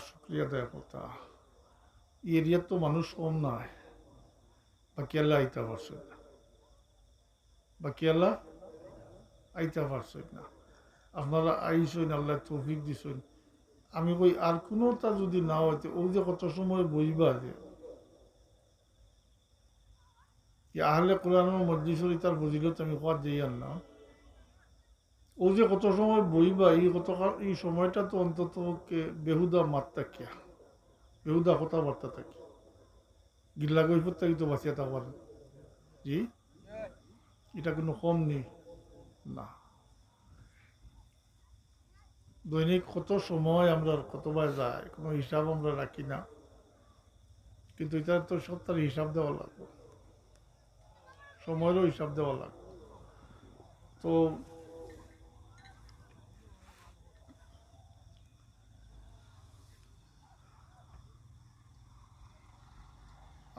শুক্রিয়া দেয় কথা এরিয়ার তো মানুষ কম নাই বাকি আল্লাহ আইতা পারছে না বাকি আল্লাহ আইতা পারছে না আপনারা আইসেন আল্লাহ তৌফিক দিছেন আমি কই আর কোনোটা যদি না হইতে ওই যে কত সময় বইবা যে আহলে কোরআনের মজলিসের তার বুঝিলত আমি কোয়ার যাই আর না ও যে কত সময় বইবা এই সময়টা তো অন্তত বেহুদা মাত থাকিয়া বেহুদা কথাবার্তা থাকি গিল্লা গৈফত থাকি তো বাঁচিয়া থাকবার জি এটা কোনো কম নেই না দৈনিক কত সময় আমরা কতবার যায় কোনো হিসাব আমরা রাখি না কিন্তু এটা তো সত্তার হিসাব দেওয়া লাগবে সময়েরও হিসাব দেওয়া লাগবে তো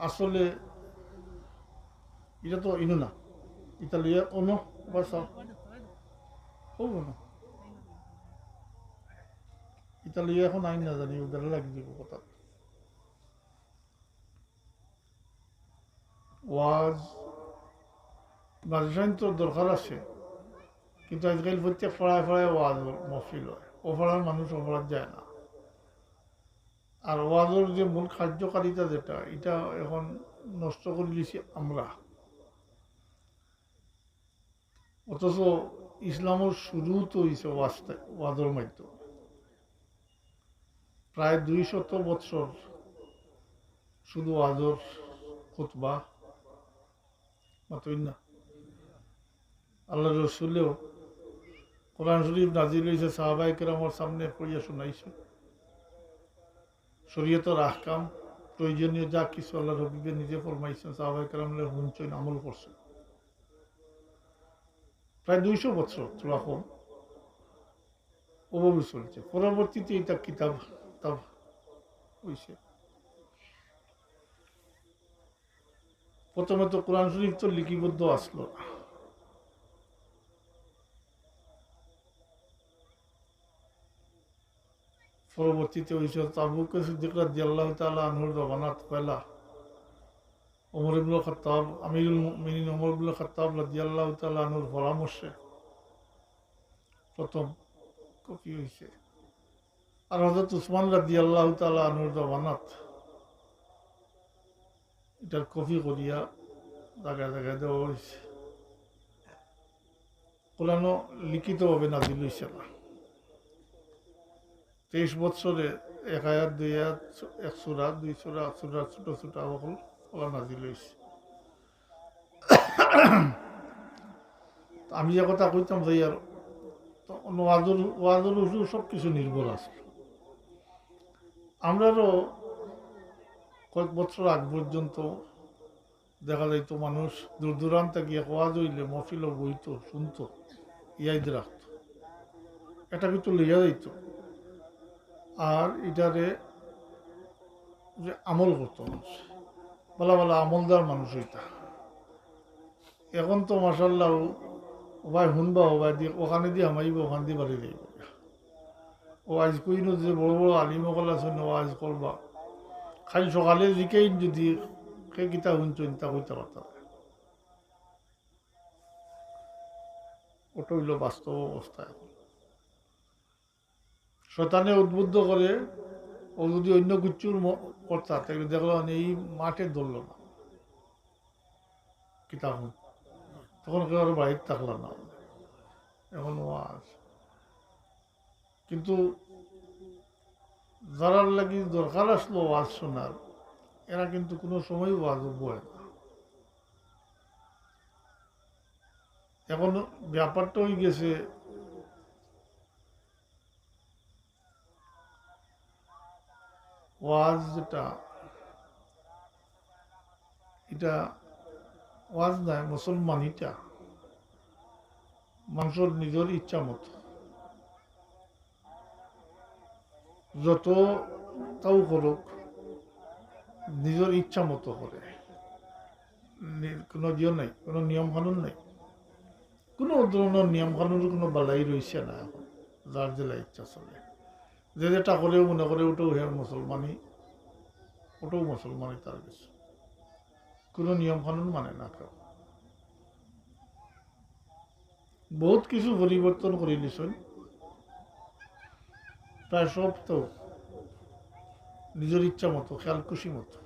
আসলে এটা তো ইনো না ইতালিয়া অন্য বা সব হবো না ইতালিয়া এখন আইন না জানি ওদের লাগি দিব কথা ওয়াজ বাজসাইন তো দরকার আছে কিন্তু আজকাল প্রত্যেক ফড়ায় ফড়ায় ওয়াজ মফিল হয় ও ফড়ার মানুষ ও ফড়ার যায় না আর ওয়াজের যে মূল কার্যকারিতা যেটা এটা এখন নষ্ট করে দিয়েছি আমরা অথচ ইসলামের শুরু তো হয়েছে ওয়াজের মাধ্যমে প্রায় 200 বৎসর শুধু ওয়াজের খুতবা মাতই না আল্লাহ রসুলেও কোরআন শরীফ নাজিল হয়েছে সাহাবাই কেরামের সামনে পড়িয়া শোনাইছে শরীয়তের আহকাম প্রয়োজনীয় যা কিছু আল্লাহ রবিবে নিজে ফরমাইছেন সাহাবাই কেরামলে হুঞ্চইন আমল করছে প্রায় 200 বছর তোলা কম ওভাবে চলছে পরবর্তীতে এটা কিতাব হয়েছে প্রথমে তো কোরআন শরীফ তো লিপিবদ্ধ আসলো না পরবর্তীতে হয়েছে আবু বকর সিদ্দিক রাদিয়াল্লাহু তাআলা আনহুর জমানাত পয়লা ওমর ইবনে খাত্তাব আমিরুল মুমিনিন ওমর ইবনে খাত্তাব রাদিয়াল্লাহু তাআলা আনহুর পরামর্শে প্রথম কপি হয়েছে আর হযরত উসমান রাদিয়াল্লাহু তাআলা আনহুর জমানাত এটার কপি করিয়া জায়গায় জায়গায় দেওয়া হয়েছে কোরআনও লিখিতভাবে নাজিল হয়েছে না 23 বছরে 1 আয়াত 2 আয়াত 1 সূরা 2 সূরা ছোট ছোট সকল কোরআন নাজিল হয়েছে আমি যে কথা কইতাম যে আর ওয়াজের উপর সব কিছু নির্ভর আছে আমরারও কয়েক বছর আগ পর্যন্ত দেখা যাইত মানুষ দূর দূরান্তে গিয়ে ওয়াজ হইলে মফিল বইতো শুনতো ইয়াদ রাখত এটা কিন্তু লইয়া যাইত আর এটারে যে আমল করতো মানুষ বলা বলা আমলদার মানুষ হইতা এখন তো মাসাল্লাহ ওবাই শুনবা ওবাই দিয়ে ওখানে দিয়ে হামাইব ওখান দিয়ে বাড়ি যাইব ও আজ কইন যে বড় বড় আলিমকল আছেন ও আজ করবা খালি সকালে জিকেই যদি সে গীতা শুনছ চিন্তা করতে পারতাম ওটা হইল বাস্তব অবস্থা এখন শয়তানে উদ্বুদ্ধ করে ও যদি অন্য কিছুর কর্তা তাহলে দেখলো এই মাঠে ধরল না কিতাব তখন কেউ আর বাড়ির থাকলাম না এখন ওয়াজ কিন্তু যারা লাগি দরকার আসলো ওয়াজ শোনার এরা কিন্তু কোনো সময় ওয়াজ বয় না এখন ব্যাপারটা হয়ে গেছে ওয়াজ যেটা এটা ওয়াজ নয় মুসলমান এটা মানুষের নিজের ইচ্ছা মতো যত তাও করুক নিজের ইচ্ছা মতো করে কোনো ইয়ে নাই কোনো নিয়ম কানুন নাই কোনো ধরনের নিয়ম কানুনের কোনো বালাই রয়েছে না এখন যার জেলা ইচ্ছা চলে যে যেটা করেও মনে করে ওটাও হে মুসলমানই, ওটাও মুসলমানই তার কাছে, কোনো নিয়ম কানুন মানে না কেউ। বহুত কিছু পরিবর্তন করে দিছেন, প্রায় সব তো নিজের ইচ্ছা মতো, খেয়াল খুশি মতো।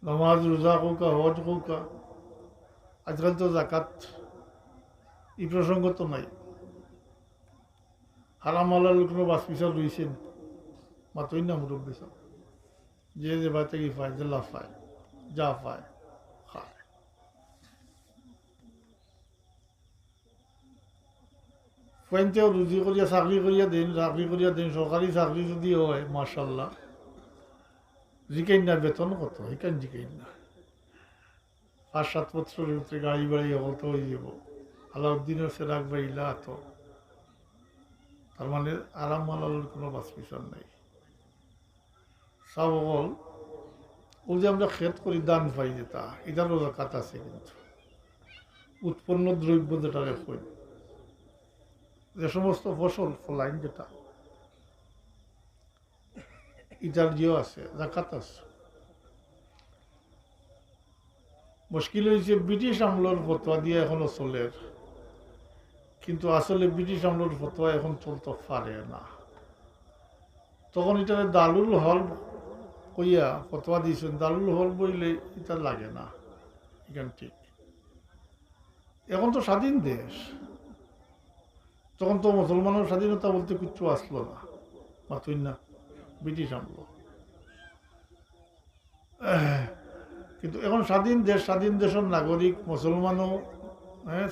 নামাজ রোজা কৌকা, হজ কৌকা, আজকাল তো জাকাত এই প্রসঙ্গ তো নাই। হারাম হালাল কোনো বাস পিছাল রয়েছেন, মাতই না মুরব্বী সব, যে বাড়িতে কি পায়, যে লাফায়, যা পায় খায়। পয়েন্টেও রুজি করিয়া চাকরি করিয়া দিন, চাকরি করিয়া দিন, সরকারি চাকরি যদি হয় মার্শাল্লাহ, জিকাইন না বেতন কত, সেখান জিকাইন না। 5-7 বছরের ভিতরে গাড়ি বাড়ি হল তো হয়ে যাব। আলাউদ্দিনের সেরাক বাড়িলা তো, তার মানে আরাম মালালের কোনো বাস পিছন নেই। সব হল ও যে আমরা খেত করি দান পাই যেটা, এটারও জাকাত আছে, কিন্তু উৎপন্ন দ্রব্য যেটা রেখে, যে সমস্ত ফসল ফলাইন যেটা, এটার জিও আছে, জাকাত আছে। মুশকিল হয়েছে ব্রিটিশ আমলের ফতোয়া দিয়ে এখনো চলে, কিন্তু আসলে ব্রিটিশ আমলের ফতোয়া এখন চলতে পারে না। তখন এটারে দারুল হল কইয়া ফতোয়া দিয়েছেন, দারুল হল বইলে এটা লাগে না, এখান ঠিক। এখন তো স্বাধীন দেশ, তখন তো মুসলমানের স্বাধীনতা বলতে কিচ্ছু আসলো না, মাতুই না, ব্রিটিশ আমল। কিন্তু এখন স্বাধীন দেশ, স্বাধীন দেশের নাগরিক, মুসলমানও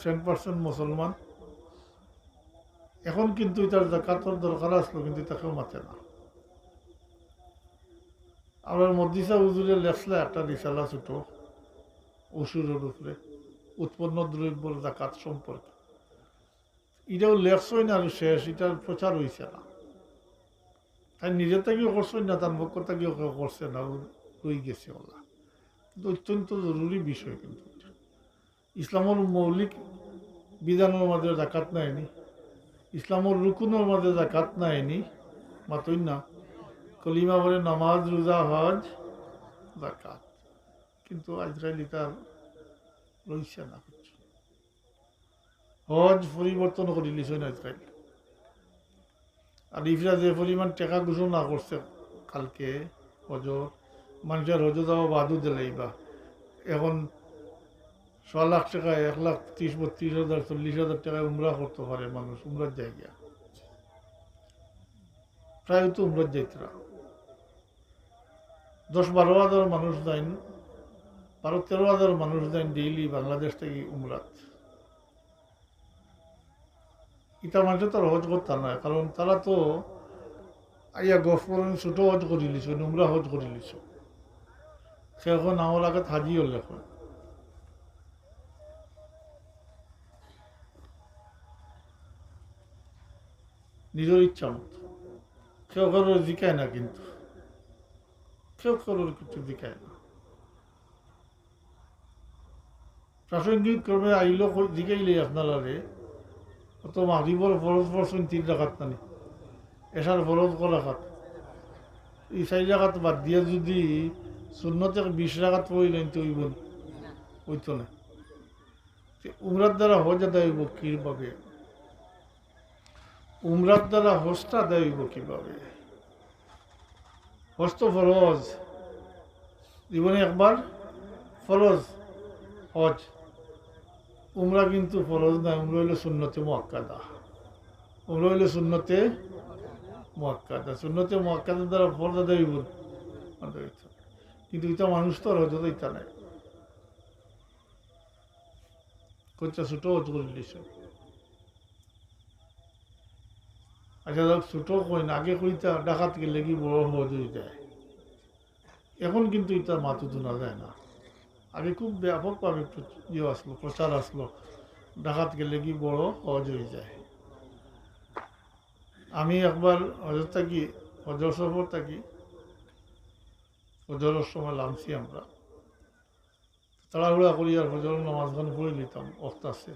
100% মুসলমান। এখন কিন্তু এটার জাকাতের দরকার আসলো, কিন্তু তাকেও মাতে না। আমার মদিসা হুজুরে লেখলা একটা রিসালা ছোট ওষুধের উপরে উৎপন্ন দ্রব্যর জাকাত সম্পর্কে, এটাও লেখছই না, আর শেষ, এটার প্রচার হয়েছে না। তাই নিজে থেকেও করছই না, তার পক্ষ থেকেও কেউ করছে না, রয়ে গেছে ওলা। কিন্তু অত্যন্ত জরুরি বিষয়, কিন্তু ইসলামের মৌলিক বিধানের মাঝে জাকাত নাইনি, ইসলামের রুকুনের মাঝে জাকাত নাইনি, মাতই না, কলিমা বলে নামাজ রোজা হজ জাকাত, কিন্তু আজকাল এটা রয়েছে না। হজ পরিবর্তন করে দিয়েছেন আজকাল। আর ইফরা যে পরিমাণ টাকা ঘোষণা করছে কালকে হজর, মানুষের হজ যাওয়া বাদু দিলেইবা এখন 6 লাখ টাকায় 1,30,32,000 40,000 টাকায় উমরা করতে পারে মানুষ, উমরার জায়গা প্রায় তো উমরার যাইতরা 10-12 হাজার মানুষ যাইন, 12-13 হাজার মানুষ যাইন ডেইলি বাংলাদেশ থেকে উমরাত। ইটা মানুষ তো হজ করতে না, কারণ তারা তো আইয়া গফ করেন, ছোট হজ করে লিছ, নোংরা হজ করে লিছ, সে এখন আমার আগে হাজি হল। এখন নিজের ইচ্ছা মতো কেউ কারোর জিকায় না, কিন্তু কেউ কারোর কিছু জিকায় না। প্রাসঙ্গিক ক্রমে আইল জিকাইলে আপনারা অত মাগরিবর ফরজ পড়ছেন 3 রাকাত নানি, এসার ফরজ ক রাকাত, এই 4 রাকাত বাদ দিয়ে যদি সুন্নতে 20 রাকাত পড়িলেন তো হইতো না। উমরার দ্বারা হজ আদায় হইব কিভাবে? উমরার দ্বারা হজটা আদায় হইব কিভাবে? হজ তো ফরজ, জীবনে একবার ফরজ হজ। উমরা কিন্তু ফরজ না, উমরা হইল সুন্নতে মুআক্কাদা, উমরা হইল সুন্নতে মুআক্কাদা। সুন্নতে মুআক্কাদার দ্বারা ফরজ আদায় হইব, কিন্তু এটা মানুষ তো আর হজ দিতে নাই, কোনটা ছোট হজ করে দিছে। আচ্ছা যাক, ছোট কই না, আগে কইতা ডাকাত গেলে কি বড় হজ হয়ে যায়, এখন কিন্তু এটা মাথু তোলা যায় না। আগে খুব ব্যাপকভাবে ইয়ে আসলো, প্রচার আসলো, ডাকাত গেলে কি বড় হজ হয়ে যায়। আমি একবার হজর থাকি, হজর সফর থাকি, হজরের সময় নামছি আমরা, তাড়াহুড়া করি আর হজরের নামাজখান পড়ে নিতাম, অক্ত আছে।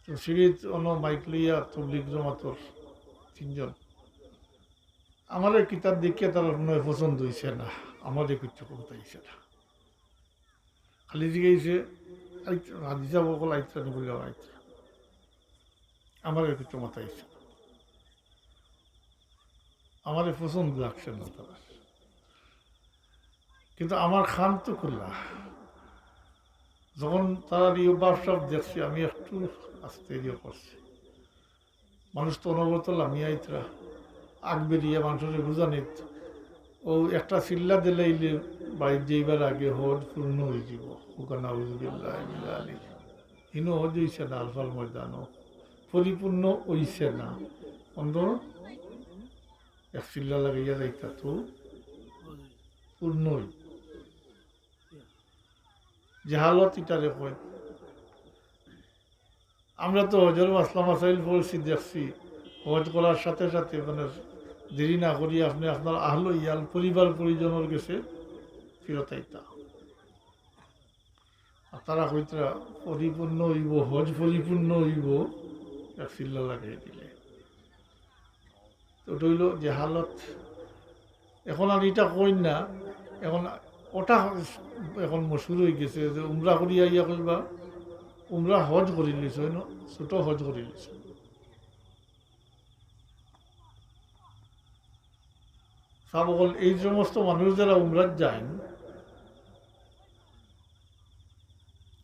তো সিরিজ অন্য মাইক লইয়া তবলিগ জমাতর তিনজন আমার কিতাব দেখিয়ে তার মনে হয় পছন্দ হয়েছে না, আমাদের কিছু কমতে হয়েছে না, খালি জিজ্ঞেসে হাদিসা বকল আইতা নিবলে আইতা, আমার কিছু মাথা হয়েছে না, আমার পছন্দ লাগছে না তারা। কিন্তু আমার খান তো করলা যখন তারা এই অভ্যাস দেখছি আমি একটু আস্তে ইয়ে করছি, মানুষ তো অনবরত লামিয়া ইতরা আগ বেরিয়ে মানুষের বুঝানিত ও একটা চিল্লা দিলে বাড়ি যাইবার আগে হজ পূর্ণ হয়ে যাব, ওখানে ইনো হজ হইছে না, আলফাল ময়দানও পরিপূর্ণ হইছে না, অন্ধ এক চিল্লা লাগাইয়া যাইতা তো পূর্ণই জাহালত ইটারে কয়। আমরা তো হজর মাসলা মাসাইল পড়ছি দেখছি, হজ করার সাথে সাথে মানে দেরি না করি আপনি আপনার আহল ইয়াল পরিবার পরিজনের গেছে ফিরত আইতা, আর তারা কইতরা পরিপূর্ণ হইব, হজ পরিপূর্ণ হইব এক চিল্লা লাগাই দিলে, ওটা হইল জাহালত। এখন আর এটা কই না, এখন ওটা এখন মশুর হয়ে গেছে যে উমরা করিয়া ইয়া কইবা, উমরা হজ করি লিছ ন, ছোট হজ করি লিছ। সাবকল এই সমস্ত মানুষ যারা উমরাত যায়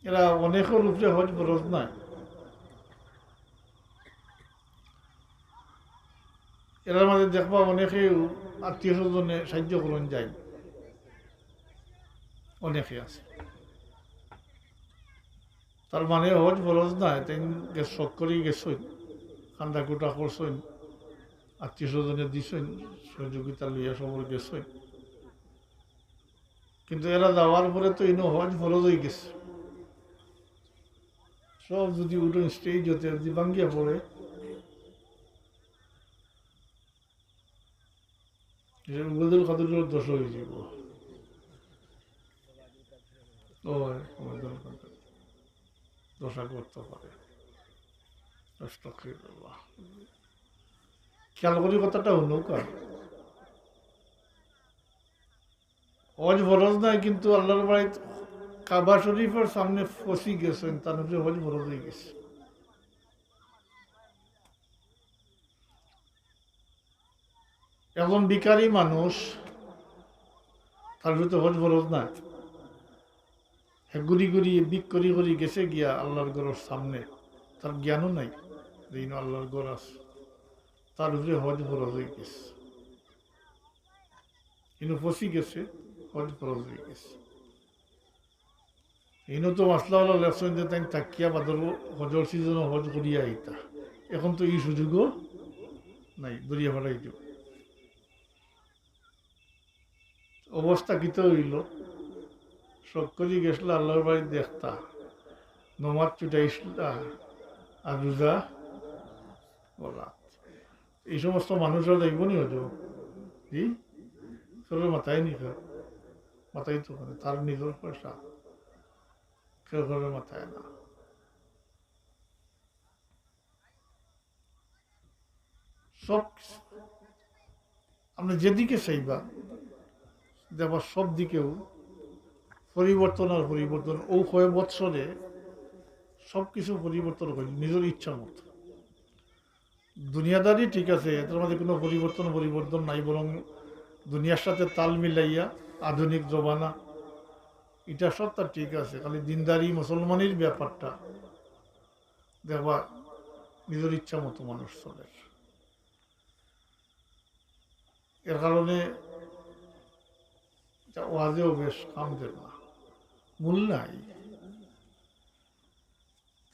এরা অনেকের উপরে হজ ফরজ নাই, এরার মাঝে দেখবা অনেকে আত্মীয় স্বজনে সাহায্য করুন যায়, অনেকে আছে, তার মানে হজ ফরজ নাই, তাই শখ করেই গেছই, কান্দা কুটা করছই, আত্মীয় স্বজনে দিছই, সহযোগিতা লইয়া সবর গেছই, কিন্তু এরা যাওয়ার পরে তো ইনো হজ ফরজ হয়ে গেছে, সব যদি উঠুন স্টেজ হতে যদি ভাঙ্গিয়া পড়ে উবাদুল কাদুরের দোষ হয়ে যাব। দশা করতে পারে, খেয়াল করি কথাটা নৌকা হজ ফরজ নাই, কিন্তু আল্লাহর বাড়িতে কাবা শরীফের সামনে ফসি গেছেন, তার উপরে হজ ফরজ হয়ে গেছে। এখন বিকারী মানুষ তার ভিতরে হজ ফরজ না, গুড়ি গুড়ি বিক করি করি গেছে গিয়া আল্লাহর ঘরের সামনে, তার জ্ঞানও নাই যে আল্লাহর ঘর আছে, তার উপরে হজ ফরজ হয়ে গেছে, কিন্তু ফসি গেছে, হজ ফরজ হয়ে গেছে। ইনো তো মাসলাওয়ালা লেখছেন যে তাই তাকিয়া বাদর হজর সিজন হজ করিয়া আইতা, এখন তো এই সুযোগও নাই, দরিয়া ভাড়াই দিব। অবস্থা কিতে হইল, শখ করি গেছিল আল্লাহর বাড়ি দেখতা, নমাজ ছুটাইছিলা আর রোজা বলা, এই সমস্ত মানুষরা দেখব নি হজ জি তোর মাথায় নি, মাথায় তো তার নিজের পয়সা, কেউ ঘরের মাথায় না। সব আমরা যেদিকে চাইবা দেখবা সব দিকেও পরিবর্তন আর পরিবর্তন, ও কয়েক বৎসরে সব কিছু পরিবর্তন করে নিজের ইচ্ছা মতো। দুনিয়াদারি ঠিক আছে, এটার মধ্যে কোনো পরিবর্তন নাই, বরং দুনিয়ার সাথে তাল মিলাইয়া আধুনিক জমানা এটা সব তার ঠিক আছে, খালি দিনদারি মুসলমানের ব্যাপারটা দেখবা নিজের ইচ্ছা মতো মানুষ চলে। এর কারণে ওয়াজেও বেশ কাম দেন না, মূল নাই।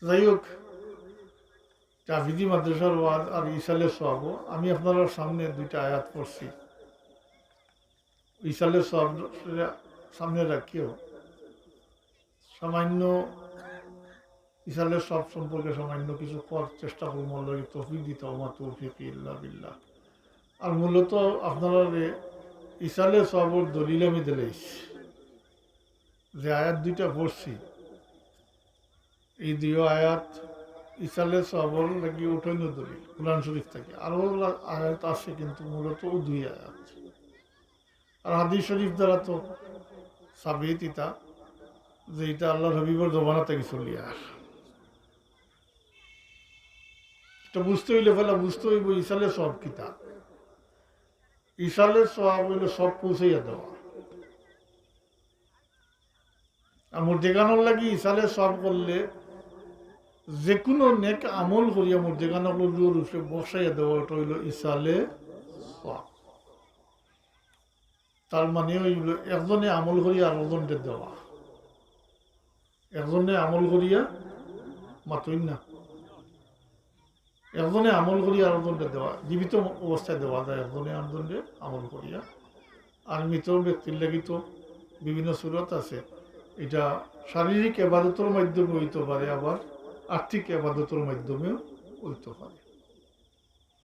যাই হোক, জাফিদি মাদ্রাসার ওয়াজ আর ইসালের সওয়াব আমি আপনার সামনে দুইটা আয়াত পড়ছি, ইসালের সওয়াব সামনে রাখিও সামান্য ইসালের সব সম্পর্কে সামান্য কিছু করার চেষ্টা করবো, আল্লাহ তৌফিক দিতে, আমার তৌফিক ইল্লা বিল্লাহ। আর মূলত আপনারা ইসালের সওয়াবের দলিল আমি দিলাইছি, যে আয়াত দুইটা পড়ছি, এই দুই আয়াত ইসালে সবল লাগি উঠৈন দলিল কোরআন শরীফ থেকে আরো আয়াত আছে কিন্তু মূলত দুই আয়াত। আর হাদিস শরীফ দ্বারা তো সাবিত ইতা যে এটা আল্লাহ হাবিবর জবানা থেকে চলিয়া এটা বুঝতে হইলে ফেলা বুঝতে হইব ইসালে সব কিতাব ইসালের সব হইলে সব পৌঁছাইয়া দেওয়া। আর মুর্দেগানোর লাগি ইসালে সব করলে যে কোনো নেক আমল করিয়া মুর্দেগানো রূপে বসাইয়া দেওয়া ওটা হইল ইসালে সব। তার মানে হইল একজনে আমল করিয়া আর একজনকে দেওয়া, একজনে আমল করিয়া মাতই না, একজনে আমল করিয়া আর একজনকে দেওয়া, জীবিত অবস্থায় দেওয়া যায় একজনে আরেকজনকে আমল করিয়া। আর মৃত ব্যক্তির লাগি তো বিভিন্ন সুরত আছে, এটা শারীরিক এবাদতের মাধ্যমে হইতে পারে, আবার আর্থিক এবাদতের মাধ্যমেও হইতে পারে।